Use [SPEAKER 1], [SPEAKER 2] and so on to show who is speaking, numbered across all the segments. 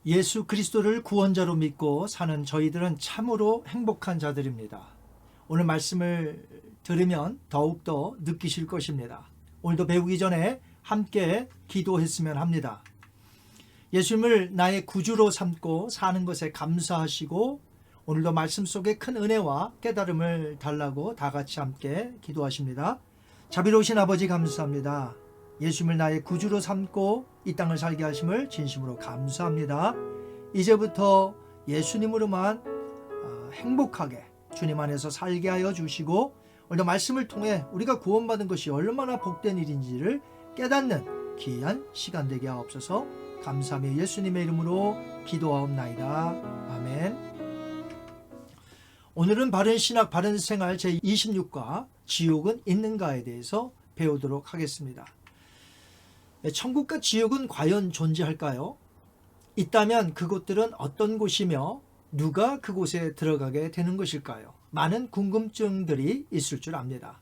[SPEAKER 1] 예수 그리스도를 구원자로 믿고 사는 저희들은 참으로 행복한 자들입니다. 오늘 말씀을 들으면 더욱더 느끼실 것입니다. 오늘도 배우기 전에 함께 기도했으면 합니다. 예수님을 나의 구주로 삼고 사는 것에 감사하시고 오늘도 말씀 속에 큰 은혜와 깨달음을 달라고 다 같이 함께 기도하십니다. 자비로우신 아버지 감사합니다. 예수님을 나의 구주로 삼고 이 땅을 살게 하심을 진심으로 감사합니다. 이제부터 예수님으로만 행복하게 주님 안에서 살게 하여 주시고 오늘도 말씀을 통해 우리가 구원받은 것이 얼마나 복된 일인지를 깨닫는 귀한 시간 되게 하옵소서. 감사하며 예수님의 이름으로 기도하옵나이다. 아멘. 오늘은 바른 신학 바른 생활 제26과 지옥은 있는가에 대해서 배우도록 하겠습니다. 천국과 지옥은 과연 존재할까요? 있다면 그곳들은 어떤 곳이며 누가 그곳에 들어가게 되는 것일까요? 많은 궁금증들이 있을 줄 압니다.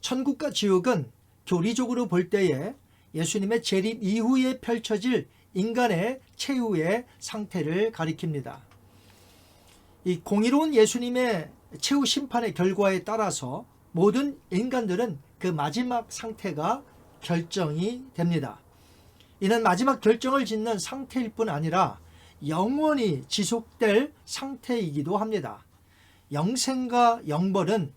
[SPEAKER 1] 천국과 지옥은 교리적으로 볼 때에 예수님의 재림 이후에 펼쳐질 인간의 최후의 상태를 가리킵니다. 이 공의로운 예수님의 최후 심판의 결과에 따라서 모든 인간들은 그 마지막 상태가 결정이 됩니다. 이는 마지막 결정을 짓는 상태일 뿐 아니라 영원히 지속될 상태이기도 합니다. 영생과 영벌은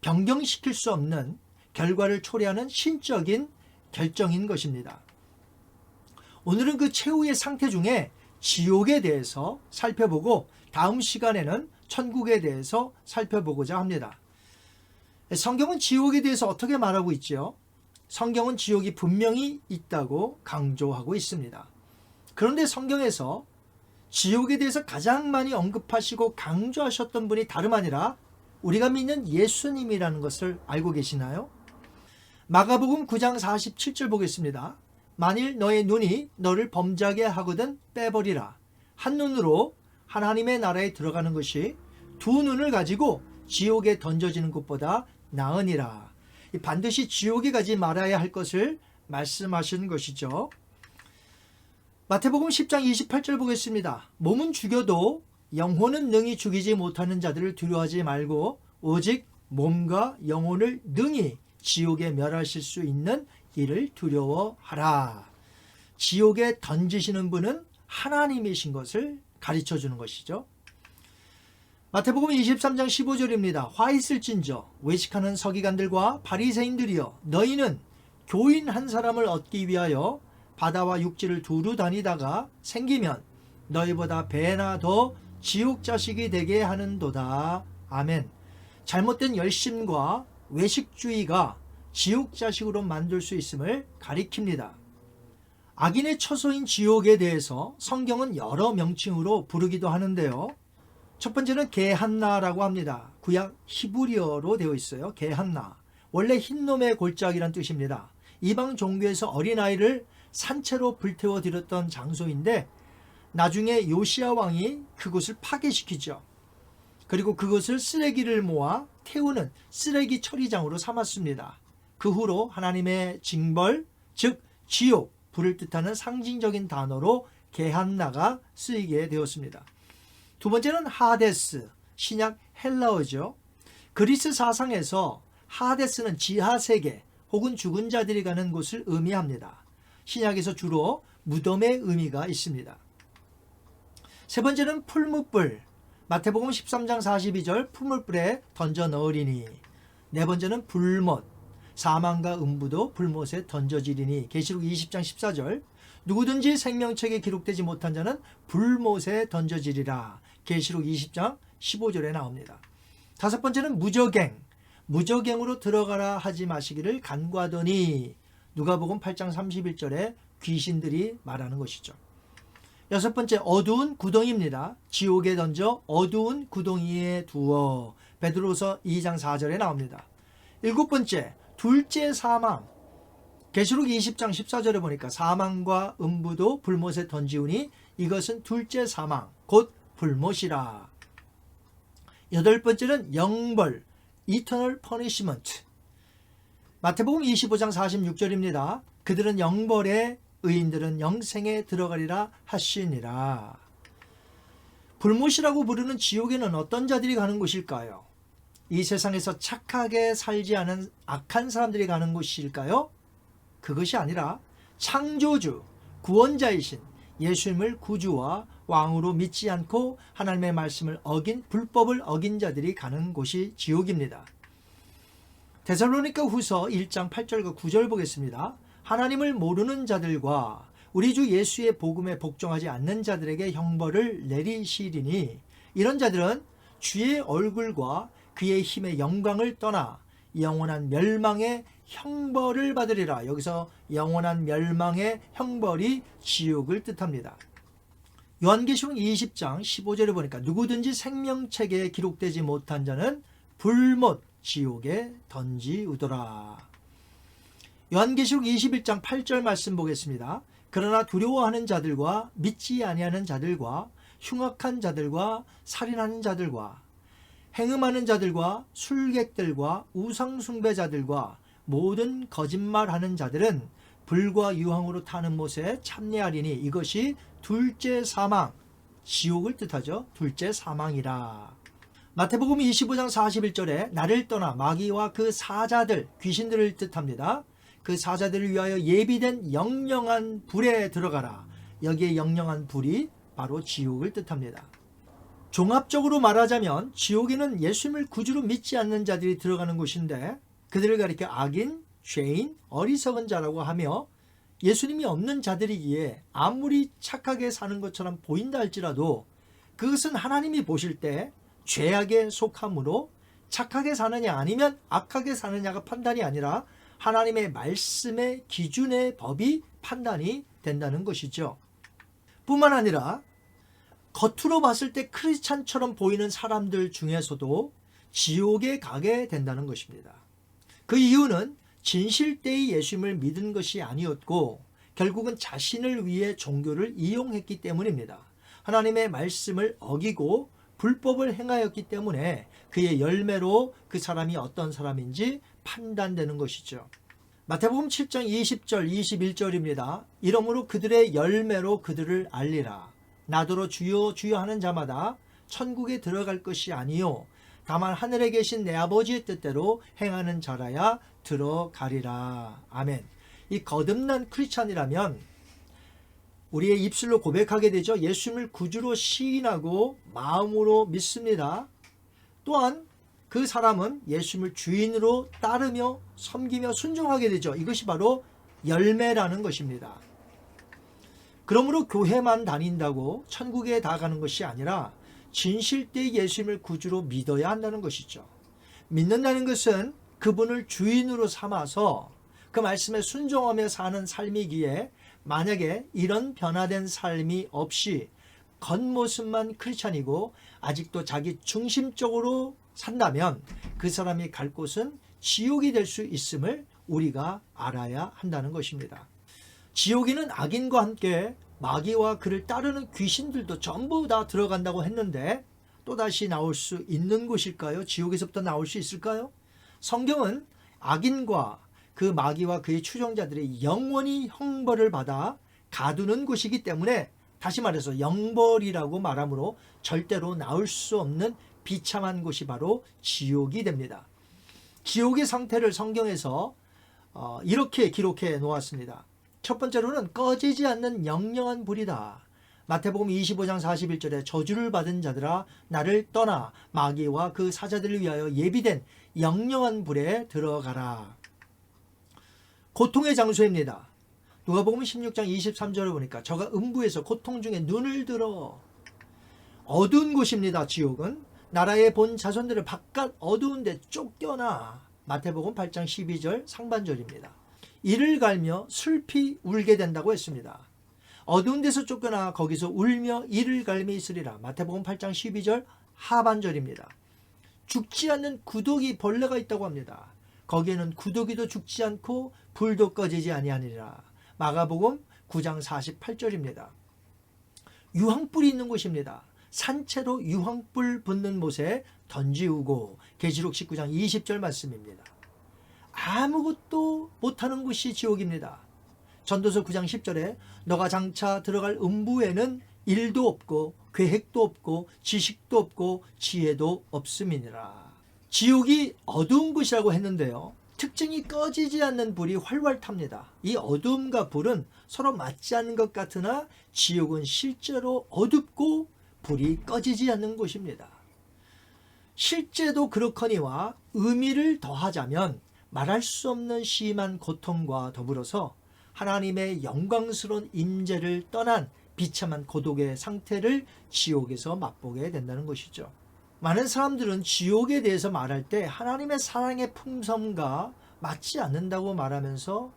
[SPEAKER 1] 변경시킬 수 없는 결과를 초래하는 신적인 결정인 것입니다. 오늘은 그 최후의 상태 중에 지옥에 대해서 살펴보고 다음 시간에는 천국에 대해서 살펴보고자 합니다. 성경은 지옥에 대해서 어떻게 말하고 있죠? 성경은 지옥이 분명히 있다고 강조하고 있습니다. 그런데 성경에서 지옥에 대해서 가장 많이 언급하시고 강조하셨던 분이 다름 아니라 우리가 믿는 예수님이라는 것을 알고 계시나요? 마가복음 9장 47절 보겠습니다. 만일 너의 눈이 너를 범죄하게 하거든 빼버리라. 한 눈으로 하나님의 나라에 들어가는 것이 두 눈을 가지고 지옥에 던져지는 것보다 나으니라. 반드시 지옥에 가지 말아야 할 것을 말씀하시는 것이죠. 마태복음 10장 28절 보겠습니다. 몸은 죽여도 영혼은 능히 죽이지 못하는 자들을 두려워하지 말고 오직 몸과 영혼을 능히 지옥에 멸하실 수 있는 이를 두려워하라. 지옥에 던지시는 분은 하나님이신 것을 가르쳐 주는 것이죠. 마태복음 23장 15절입니다. 화 있을진저 외식하는 서기관들과 바리새인들이여 너희는 교인 한 사람을 얻기 위하여 바다와 육지를 두루 다니다가 생기면 너희보다 배나 더 지옥 자식이 되게 하는도다. 아멘. 잘못된 열심과 외식주의가 지옥 자식으로 만들 수 있음을 가리킵니다. 악인의 처소인 지옥에 대해서 성경은 여러 명칭으로 부르기도 하는데요. 첫 번째는 게한나라고 합니다. 구약 히브리어로 되어 있어요. 게한나. 원래 흰놈의 골짜기란 뜻입니다. 이방 종교에서 어린아이를 산채로 불태워 드렸던 장소인데 나중에 요시야 왕이 그곳을 파괴시키죠. 그리고 그것을 쓰레기를 모아 태우는 쓰레기 처리장으로 삼았습니다. 그 후로 하나님의 징벌, 즉 지옥, 불을 뜻하는 상징적인 단어로 게한나가 쓰이게 되었습니다. 두 번째는 하데스, 신약 헬라어죠. 그리스 사상에서 하데스는 지하세계 혹은 죽은 자들이 가는 곳을 의미합니다. 신약에서 주로 무덤의 의미가 있습니다. 세 번째는 풀무불, 마태복음 13장 42절 풀무불에 던져 넣으리니. 네 번째는 불못, 사망과 음부도 불못에 던져지리니. 계시록 20장 14절 누구든지 생명책에 기록되지 못한 자는 불못에 던져지리라. 계시록 20장 15절에 나옵니다. 다섯 번째는 무저갱, 무저갱으로 들어가라 하지 마시기를 간구하더니. 누가복음 8장 31절에 귀신들이 말하는 것이죠. 여섯 번째 어두운 구덩이입니다. 지옥에 던져 어두운 구덩이에 두어. 베드로서 2장 4절에 나옵니다. 일곱 번째 둘째 사망. 계시록 20장 14절에 보니까 사망과 음부도 불못에 던지우니 이것은 둘째 사망 곧 불못이라. 여덟 번째는 영벌, eternal punishment. 마태복음 25장 46절입니다. 그들은 영벌에 의인들은 영생에 들어가리라 하시니라. 불못이라고 부르는 지옥에는 어떤 자들이 가는 곳일까요? 이 세상에서 착하게 살지 않은 악한 사람들이 가는 곳일까요? 그것이 아니라 창조주, 구원자이신 예수님을 구주와 왕으로 믿지 않고 하나님의 말씀을 어긴, 불법을 어긴 자들이 가는 곳이 지옥입니다. 데살로니가 후서 1장 8절과 9절 보겠습니다. 하나님을 모르는 자들과 우리 주 예수의 복음에 복종하지 않는 자들에게 형벌을 내리시리니 이런 자들은 주의 얼굴과 그의 힘의 영광을 떠나 영원한 멸망의 형벌을 받으리라. 여기서 영원한 멸망의 형벌이 지옥을 뜻합니다. 요한계시록 20장 15절에 보니까 누구든지 생명책에 기록되지 못한 자는 불못 지옥에 던지우더라. 요한계시록 21장 8절 말씀 보겠습니다. 그러나 두려워하는 자들과 믿지 아니하는 자들과 흉악한 자들과 살인하는 자들과 행음하는 자들과 술객들과 우상숭배자들과 모든 거짓말하는 자들은 불과 유황으로 타는 못에 참내하리니 이것이 둘째 사망, 지옥을 뜻하죠. 둘째 사망이라. 마태복음 25장 41절에 나를 떠나 마귀와 그 사자들, 귀신들을 뜻합니다. 그 사자들을 위하여 예비된 영영한 불에 들어가라. 여기에 영영한 불이 바로 지옥을 뜻합니다. 종합적으로 말하자면 지옥에는 예수님을 구주로 믿지 않는 자들이 들어가는 곳인데 그들을 가리켜 악인, 죄인, 어리석은 자라고 하며 예수님이 없는 자들이기에 아무리 착하게 사는 것처럼 보인다 할지라도 그것은 하나님이 보실 때 죄악에 속함으로 착하게 사느냐 아니면 악하게 사느냐가 판단이 아니라 하나님의 말씀의 기준의 법이 판단이 된다는 것이죠. 뿐만 아니라 겉으로 봤을 때 크리스찬처럼 보이는 사람들 중에서도 지옥에 가게 된다는 것입니다. 그 이유는 진실되이 예수님을 믿은 것이 아니었고 결국은 자신을 위해 종교를 이용했기 때문입니다. 하나님의 말씀을 어기고 불법을 행하였기 때문에 그의 열매로 그 사람이 어떤 사람인지 판단되는 것이죠. 마태복음 7장 20절 21절입니다. 이러므로 그들의 열매로 그들을 알리라. 나더러 주여 주여 하는 자마다 천국에 들어갈 것이 아니요 다만 하늘에 계신 내 아버지의 뜻대로 행하는 자라야 들어가리라. 아멘. 이 거듭난 크리스찬이라면 우리의 입술로 고백하게 되죠. 예수님을 구주로 시인하고 마음으로 믿습니다. 또한 그 사람은 예수님을 주인으로 따르며 섬기며 순종하게 되죠. 이것이 바로 열매라는 것입니다. 그러므로 교회만 다닌다고 천국에 다 가는 것이 아니라 진실되이 예수님을 구주로 믿어야 한다는 것이죠. 믿는다는 것은 그분을 주인으로 삼아서 그 말씀에 순종하며 사는 삶이기에 만약에 이런 변화된 삶이 없이 겉모습만 크리스찬이고 아직도 자기 중심적으로 산다면 그 사람이 갈 곳은 지옥이 될 수 있음을 우리가 알아야 한다는 것입니다. 지옥에는 악인과 함께 마귀와 그를 따르는 귀신들도 전부 다 들어간다고 했는데 또다시 나올 수 있는 곳일까요? 지옥에서부터 나올 수 있을까요? 성경은 악인과 그 마귀와 그의 추종자들이 영원히 형벌을 받아 가두는 곳이기 때문에 다시 말해서 영벌이라고 말하므로 절대로 나올 수 없는 비참한 곳이 바로 지옥이 됩니다. 지옥의 상태를 성경에서 이렇게 기록해 놓았습니다. 첫 번째로는 꺼지지 않는 영영한 불이다. 마태복음 25장 41절에 저주를 받은 자들아 나를 떠나 마귀와 그 사자들을 위하여 예비된 영영한 불에 들어가라. 고통의 장소입니다. 누가복음 16장 23절을 보니까 저가 음부에서 고통 중에 눈을 들어 어두운 곳입니다. 지옥은 나라의 본 자손들을 바깥 어두운 데 쫓겨나. 마태복음 8장 12절 상반절입니다. 이를 갈며 슬피 울게 된다고 했습니다. 어두운 데서 쫓겨나 거기서 울며 이를 갈며 있으리라. 마태복음 8장 12절 하반절입니다. 죽지 않는 구더기 벌레가 있다고 합니다. 거기에는 구더기도 죽지 않고 불도 꺼지지 아니하니라. 마가복음 9장 48절입니다. 유황불이 있는 곳입니다. 산채로 유황불 붙는 못에 던지우고. 계시록 19장 20절 말씀입니다. 아무것도 못하는 곳이 지옥입니다. 전도서 9장 10절에 너가 장차 들어갈 음부에는 일도 없고 계획도 없고 지식도 없고 지혜도 없음이니라. 지옥이 어두운 곳이라고 했는데요, 특징이 꺼지지 않는 불이 활활 탑니다. 이 어두움과 불은 서로 맞지 않는 것 같으나 지옥은 실제로 어둡고 불이 꺼지지 않는 곳입니다. 실제도 그렇거니와 의미를 더하자면 말할 수 없는 심한 고통과 더불어서 하나님의 영광스러운 임재를 떠난 비참한 고독의 상태를 지옥에서 맛보게 된다는 것이죠. 많은 사람들은 지옥에 대해서 말할 때 하나님의 사랑의 품성과 맞지 않는다고 말하면서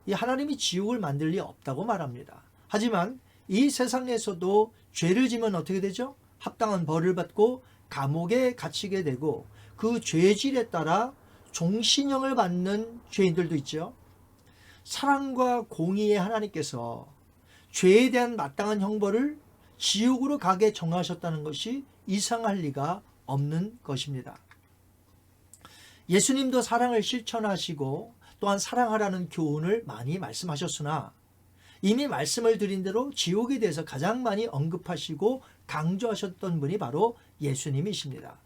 [SPEAKER 1] 이 하나님이 지옥을 만들 리 없다고 말합니다. 하지만 이 세상에서도 죄를 지면 어떻게 되죠? 합당한 벌을 받고 감옥에 갇히게 되고 그 죄질에 따라 종신형을 받는 죄인들도 있죠. 사랑과 공의의 하나님께서 죄에 대한 마땅한 형벌을 지옥으로 가게 정하셨다는 것이 이상할 리가 없는 것입니다. 예수님도 사랑을 실천하시고 또한 사랑하라는 교훈을 많이 말씀하셨으나 이미 말씀을 드린 대로 지옥에 대해서 가장 많이 언급하시고 강조하셨던 분이 바로 예수님이십니다.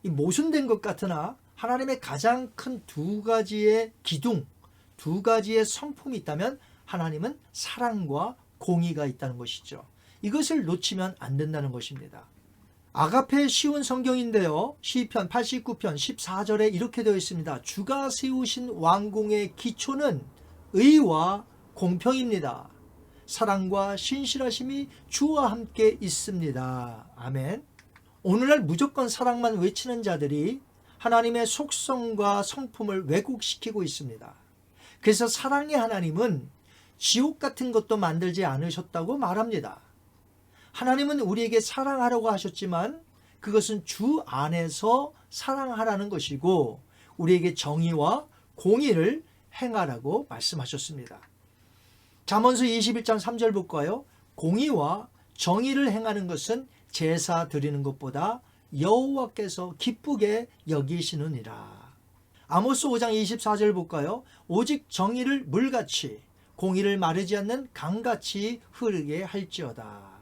[SPEAKER 1] 이 모순된 것 같으나 하나님의 가장 큰 두 가지의 기둥, 두 가지의 성품이 있다면 하나님은 사랑과 공의가 있다는 것이죠. 이것을 놓치면 안 된다는 것입니다. 아가페 쉬운 성경인데요, 시편 89편 14절에 이렇게 되어 있습니다. 주가 세우신 왕궁의 기초는 의와 공평입니다. 사랑과 신실하심이 주와 함께 있습니다. 아멘. 오늘날 무조건 사랑만 외치는 자들이 하나님의 속성과 성품을 왜곡시키고 있습니다. 그래서 사랑의 하나님은 지옥 같은 것도 만들지 않으셨다고 말합니다. 하나님은 우리에게 사랑하라고 하셨지만 그것은 주 안에서 사랑하라는 것이고 우리에게 정의와 공의를 행하라고 말씀하셨습니다. 잠언서 21장 3절 볼까요? 공의와 정의를 행하는 것은 제사 드리는 것보다 여호와께서 기쁘게 여기시느니라. 아모스 5장 24절 볼까요? 오직 정의를 물같이 공의를 마르지 않는 강같이 흐르게 할지어다.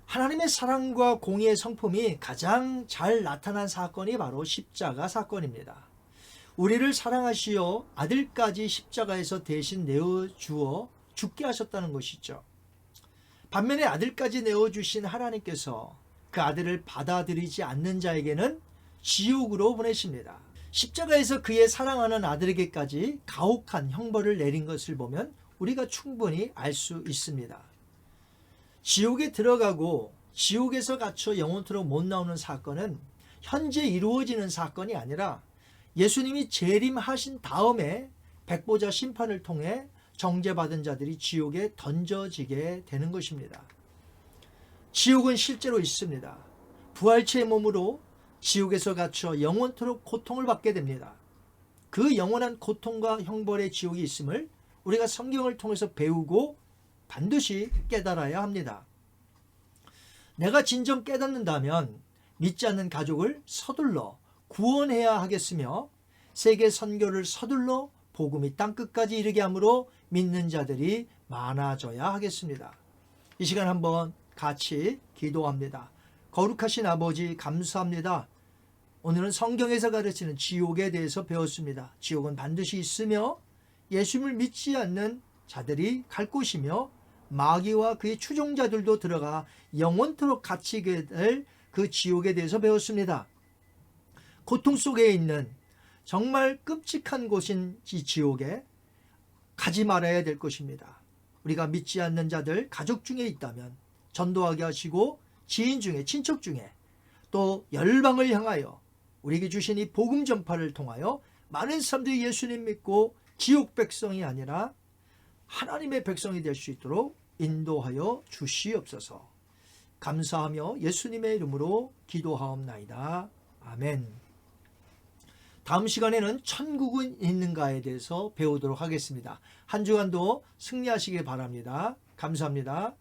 [SPEAKER 1] 하나님의 사랑과 공의의 성품이 가장 잘 나타난 사건이 바로 십자가 사건입니다. 우리를 사랑하시어 아들까지 십자가에서 대신 내어주어 죽게 하셨다는 것이죠. 반면에 아들까지 내어주신 하나님께서 그 아들을 받아들이지 않는 자에게는 지옥으로 보내십니다. 십자가에서 그의 사랑하는 아들에게까지 가혹한 형벌을 내린 것을 보면 우리가 충분히 알 수 있습니다. 지옥에 들어가고 지옥에서 갇혀 영원토록 못 나오는 사건은 현재 이루어지는 사건이 아니라 예수님이 재림하신 다음에 백보자 심판을 통해 정죄받은 자들이 지옥에 던져지게 되는 것입니다. 지옥은 실제로 있습니다. 부활체의 몸으로 지옥에서 갇혀 영원토록 고통을 받게 됩니다. 그 영원한 고통과 형벌의 지옥이 있음을 우리가 성경을 통해서 배우고 반드시 깨달아야 합니다. 내가 진정 깨닫는다면 믿지 않는 가족을 서둘러 구원해야 하겠으며 세계 선교를 서둘러 복음이 땅끝까지 이르게 하므로 믿는 자들이 많아져야 하겠습니다. 이 시간 한번 같이 기도합니다. 거룩하신 아버지 감사합니다. 오늘은 성경에서 가르치는 지옥에 대해서 배웠습니다. 지옥은 반드시 있으며 예수님을 믿지 않는 자들이 갈 곳이며 마귀와 그의 추종자들도 들어가 영원토록 갇히게 될 그 지옥에 대해서 배웠습니다. 고통 속에 있는 정말 끔찍한 곳인 이 지옥에 가지 말아야 될 것입니다. 우리가 믿지 않는 자들 가족 중에 있다면 전도하게 하시고 지인 중에 친척 중에 또 열방을 향하여 우리에게 주신 이 복음 전파를 통하여 많은 사람들이 예수님 믿고 지옥 백성이 아니라 하나님의 백성이 될 수 있도록 인도하여 주시옵소서. 감사하며 예수님의 이름으로 기도하옵나이다. 아멘. 다음 시간에는 천국은 있는가에 대해서 배우도록 하겠습니다. 한 주간도 승리하시길 바랍니다. 감사합니다.